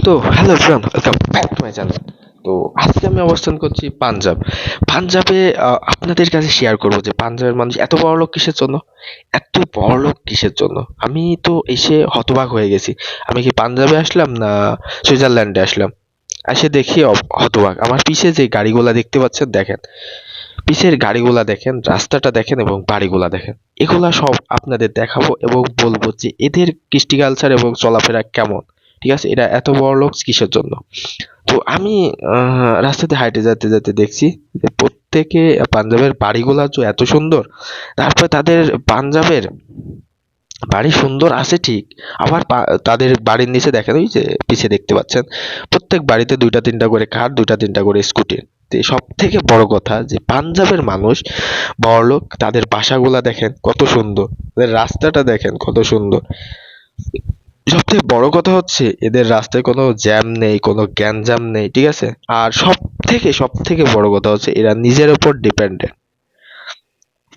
তো hello everyone, welcome back to my channel. তো আজকে আমি অবস্থান করছি পাঞ্জাবে। আপনাদের কাছে শেয়ার করব যে পাঞ্জাবের মানুষ এত বড়লোক কিসের জন্য, এত বড়লোক কিসের জন্য। আমি তো এসে হতবাক হয়ে গেছি। আমি কি পাঞ্জাবে আসলাম না সুইজারল্যান্ডে আসলাম? এসে দেখি হতবাক। আমার পিছে যে গাড়িগুলা দেখতে পাচ্ছেন, দেখেন পিছের গাড়িগুলা দেখেন, রাস্তাটা দেখেন এবং বাড়িগুলা দেখেন। এগুলা সব আপনাদের দেখাবো এবং বলবো যে এদের কৃষ্টি কালচার এবং চলাফেরা কেমন। ঠিক আছে, এরা এত বড় লোক কিসের জন্য। তো আমি রাস্তাতে হাঁটে যেতে যেতে দেখছি যে প্রত্যেকে পাঞ্জাবের বাড়িগুলা যে এত সুন্দর। তারপরে তাদের পাঞ্জাবের বাড়ি সুন্দর আছে ঠিক, আবার তাদের বাড়ির নিচে দেখেন, ওই যে পিছে দেখতে পাচ্ছেন, প্রত্যেক বাড়িতে দুইটা তিনটা করে কার, দুইটা তিনটা করে স্কুটি। সব থেকে বড় কথা যে পাঞ্জাবের মানুষ বড়লোক, তাদের বাসাগুলা দেখেন কত সুন্দর, তাদের রাস্তাটা দেখেন কত সুন্দর। সবথেকে বড় কথা হচ্ছে এদের রাস্তায় কোনো জ্যাম নেই, কোনো গ্যাঞ্জাম নেই, ঠিক আছে। আর সব থেকে বড় কথা হচ্ছে এরা নিজের উপর ডিপেন্ডেন্ট।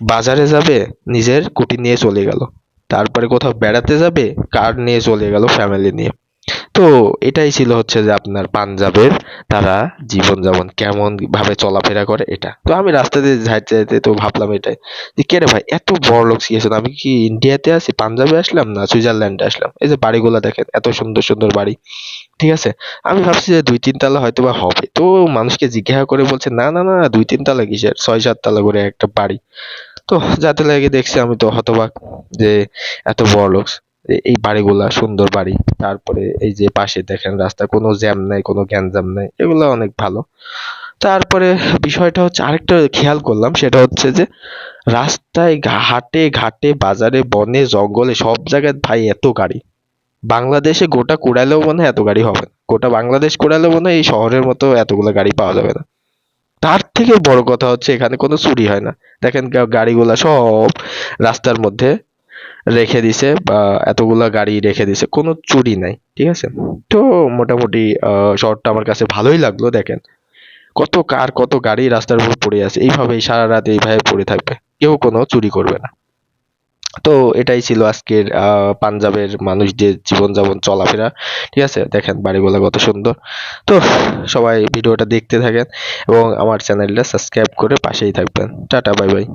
বাজারে যাবে, নিজের স্কুটি নিয়ে চলে গেল। তারপরে কোথাও বেড়াতে যাবে, কার নিয়ে চলে গেল ফ্যামিলি নিয়ে। তো এটাই ছিল হচ্ছে যে আপনার পাঞ্জাবের তারা জীবনযাপন কেমন ভাবে চলাফেরা করে এটা। তো আমি রাস্তা দিয়ে যাইতে যাইতে তো ভাবলাম এটাই, যে কে রে ভাই এত বড়লোক শিখেছেন, আমি কি ইন্ডিয়াতে আছি, পাঞ্জাবে আসলাম না সুইজারল্যান্ডে আসলাম। এই যে বাড়িগুলা দেখেন এত সুন্দর সুন্দর বাড়ি, ঠিক আছে। আমি ভাবছি যে দুই তিন তলা হয়তো বা হবে, তো মানুষকে জিজ্ঞাসা করে বলছে না না না, দুই তিন তলা কিসের, ছয় সাত তলা করে একটা বাড়ি। তো যাতে লাগে দেখছি আমি তো হতবাক যে এত বড়লোক। এই বাড়িগুলা সুন্দর বাড়ি, তারপরে এই যে পাশে দেখেন রাস্তা, কোনো জ্যাম নাই, কোনো গ্যাঞ্জাম নাই, এগুলো অনেক ভালো। তারপরে বিষয়টা হচ্ছে আরেকটা খেয়াল করলাম, সেটা হচ্ছে যে রাস্তায় হাটে ঘাটে বাজারে বনে জঙ্গলে সব জায়গায় ভাই এত গাড়ি। বাংলাদেশে গোটা কুড়াইলেও মনে হয় এত গাড়ি হবে না, গোটা বাংলাদেশ কুড়াইলেও মনে হয় এই শহরের মতো এতগুলো গাড়ি পাওয়া যাবে না। তার থেকে বড় কথা হচ্ছে এখানে কোনো চুরি হয় না। দেখেন গাড়িগুলা সব রাস্তার মধ্যে রেখে দিছে, বা এতগুলা গাড়ি রেখে দিছে, কোনো চুরি নাই, ঠিক আছে। তো মোটামুটি শহরটা আমার কাছে ভালোই লাগলো। দেখেন কত কার, কত গাড়ি রাস্তার উপর পড়ে আছে, এইভাবেই সারা রাত এইভাবে পড়ে থাকবে, কেউ কোনো চুরি করবে না। তো এটাই ছিল আজকের পাঞ্জাবের মানুষদের জীবনযাপন চলাফেরা, ঠিক আছে। দেখেন বাড়িগুলো কত সুন্দর। তো সবাই ভিডিওটা দেখতে থাকেন এবং আমার চ্যানেলটা সাবস্ক্রাইব করে পাশেই থাকবেন। Tata, bye bye.